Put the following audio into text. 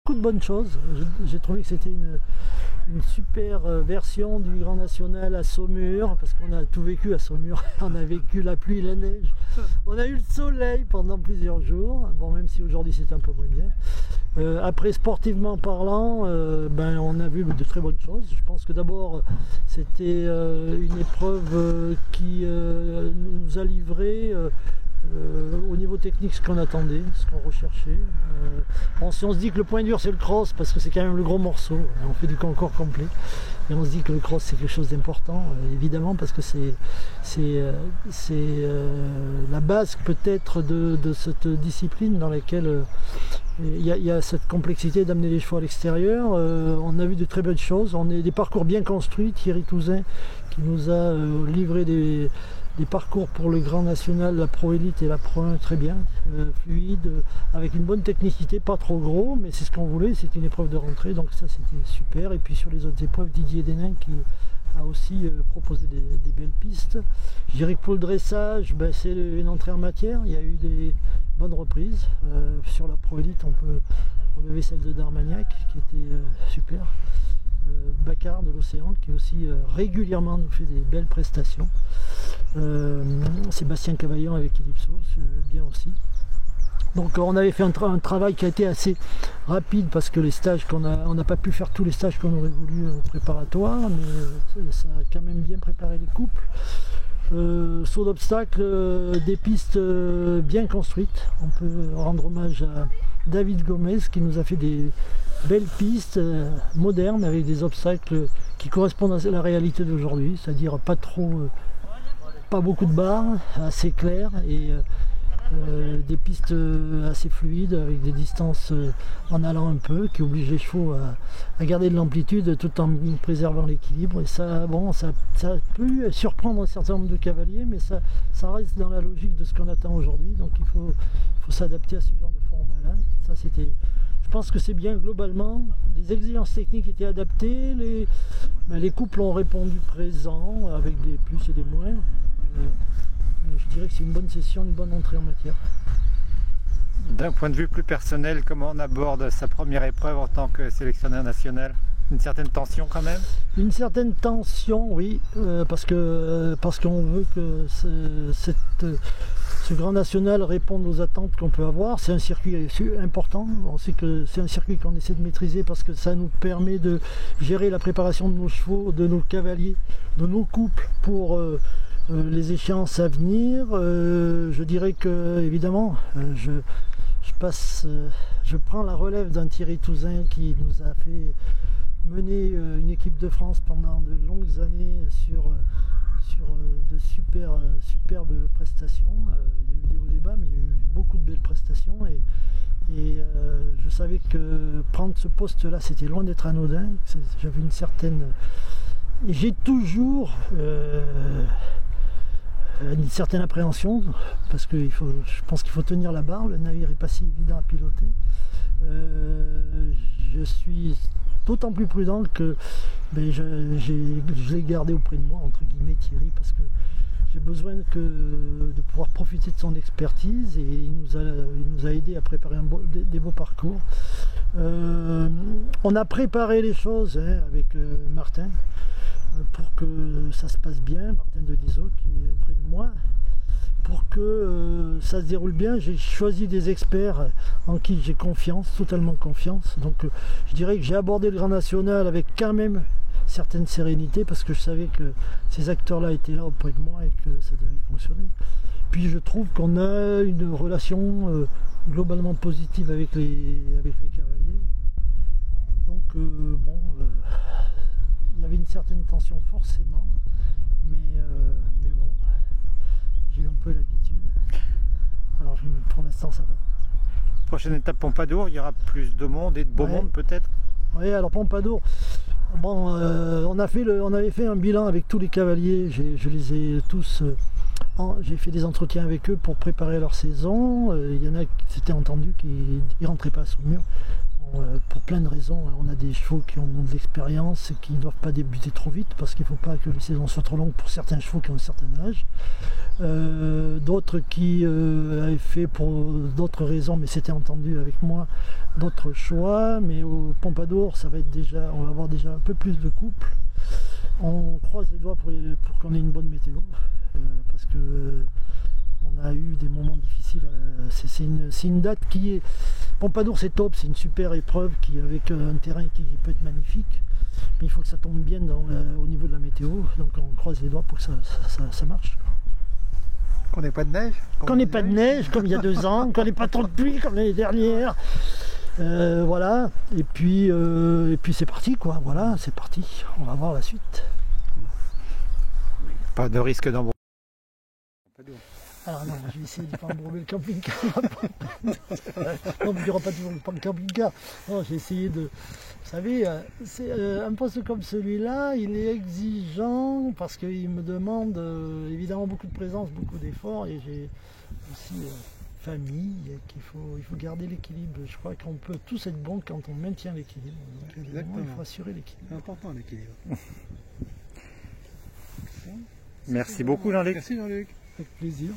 Beaucoup de bonnes choses. J'ai trouvé que c'était une super version du Grand National à Saumur, parce qu'on a tout vécu à Saumur. On a vécu la pluie, la neige, on a eu le soleil pendant plusieurs jours, bon, même si aujourd'hui c'est un peu moins bien. Après, sportivement parlant, on a vu de très bonnes choses. Je pense que d'abord c'était une épreuve qui nous a livré au niveau technique ce qu'on attendait, ce qu'on recherchait. On se dit que le point dur c'est le cross parce que c'est quand même le gros morceau, on fait du concours complet et on se dit que le cross c'est quelque chose d'important, évidemment, parce que c'est la base peut-être de cette discipline dans laquelle il y a cette complexité d'amener les chevaux à l'extérieur. On a vu de très bonnes choses, on a des parcours bien construits. Thierry Touzin qui nous a livré des parcours pour le Grand National, la Pro Élite et la Pro 1 très bien, fluide, avec une bonne technicité, pas trop gros, mais c'est ce qu'on voulait, c'est une épreuve de rentrée, donc ça c'était super. Et puis sur les autres épreuves, Didier Denain qui a aussi proposé des belles pistes. Je dirais que pour le dressage, c'est une entrée en matière, il y a eu des bonnes reprises. Sur la Pro Élite, on peut relever celle de Darmagnac qui était super. Baccar de l'Océan qui aussi régulièrement nous fait des belles prestations. Sébastien Cavaillon avec Ellipsos, bien aussi. Donc on avait fait un travail qui a été assez rapide parce que les stages on n'a pas pu faire tous les stages qu'on aurait voulu préparatoires, mais ça a quand même bien préparé les couples. Saut d'obstacle, des pistes bien construites. On peut rendre hommage à David Gomez qui nous a fait des belles pistes modernes avec des obstacles qui correspondent à la réalité d'aujourd'hui, c'est-à-dire pas beaucoup de barres, assez claires et des pistes assez fluides avec des distances en allant un peu qui obligent les chevaux à garder de l'amplitude tout en préservant l'équilibre. Et ça a pu surprendre un certain nombre de cavaliers, mais ça reste dans la logique de ce qu'on attend aujourd'hui, donc il faut s'adapter à ce genre de format-là. Je pense que c'est bien globalement, les exigences techniques étaient adaptées, les couples ont répondu présent avec des plus et des moins. Je dirais que c'est une bonne session, une bonne entrée en matière. D'un point de vue plus personnel, comment on aborde sa première épreuve en tant que sélectionneur national? Une certaine tension quand même? Une certaine tension, oui, parce qu'on veut que ce Grand National réponde aux attentes qu'on peut avoir. C'est un circuit important, on sait que c'est un circuit qu'on essaie de maîtriser parce que ça nous permet de gérer la préparation de nos chevaux, de nos cavaliers, de nos couples pour les échéances à venir. Je dirais que évidemment je prends la relève d'un Thierry Touzin qui nous a fait mener une équipe de France pendant de longues années sur de superbes prestations. Il y a eu des hauts débats, mais il y a eu beaucoup de belles prestations et je savais que prendre ce poste là c'était loin d'être anodin. J'avais une certaine, et j'ai toujours une certaine appréhension parce que je pense qu'il faut tenir la barre, le navire n'est pas si évident à piloter. Je suis d'autant plus prudent que je l'ai gardé auprès de moi, entre guillemets, Thierry, parce que j'ai besoin de pouvoir profiter de son expertise et il nous a aidé à préparer des beaux parcours. On a préparé les choses avec Martin pour que ça se passe bien, Martin Delisot qui est auprès de moi. Pour que ça se déroule bien, j'ai choisi des experts en qui j'ai confiance, totalement confiance. Donc je dirais que j'ai abordé le Grand National avec quand même certaine sérénité parce que je savais que ces acteurs-là étaient là auprès de moi et que ça devait fonctionner. Puis je trouve qu'on a une relation globalement positive avec les cavaliers. Donc il y avait une certaine tension forcément, mais bon. J'ai eu un peu l'habitude. Alors pour l'instant ça va. Prochaine étape Pompadour, il y aura plus de monde et de beau monde peut-être? Oui, alors Pompadour, bon, on avait fait un bilan avec tous les cavaliers, je les ai tous, j'ai fait des entretiens avec eux pour préparer leur saison. Il y en a qui s'étaient entendus qui ne rentraient pas sous le mur. plein de raisons. On a des chevaux qui ont de l'expérience et qui ne doivent pas débuter trop vite parce qu'il ne faut pas que les saisons soient trop longues pour certains chevaux qui ont un certain âge. D'autres qui avaient fait pour d'autres raisons, mais c'était entendu avec moi, d'autres choix. Mais au Pompadour, ça va être déjà, on va avoir déjà un peu plus de couples. On croise les doigts pour qu'on ait une bonne météo parce que on a eu des moments difficiles. C'est une date qui est... Pompadour c'est top, c'est une super épreuve avec un terrain qui peut être magnifique. Mais il faut que ça tombe bien au niveau de la météo. Donc on croise les doigts pour que ça marche. Qu'on n'ait pas de neige. Qu'on n'ait pas de neige comme il y a 2 ans, qu'on n'ait pas trop de pluie comme l'année dernière. Voilà. Et puis c'est parti quoi. Voilà, c'est parti. On va voir la suite. Pas de risque d'embrouille. Alors non, je vais essayer de ne pas embourber le camping-car. Non, mais il n'y aura pas toujours le camping-car. Non, j'ai essayé de... Vous savez, un poste comme celui-là, il est exigeant parce qu'il me demande évidemment beaucoup de présence, beaucoup d'efforts. Et j'ai aussi famille, il faut garder l'équilibre. Je crois qu'on peut tous être bons quand on maintient l'équilibre. Donc évidemment, il faut assurer l'équilibre. C'est important l'équilibre. Merci beaucoup Jean-Luc. Merci Jean-Luc. Avec plaisir.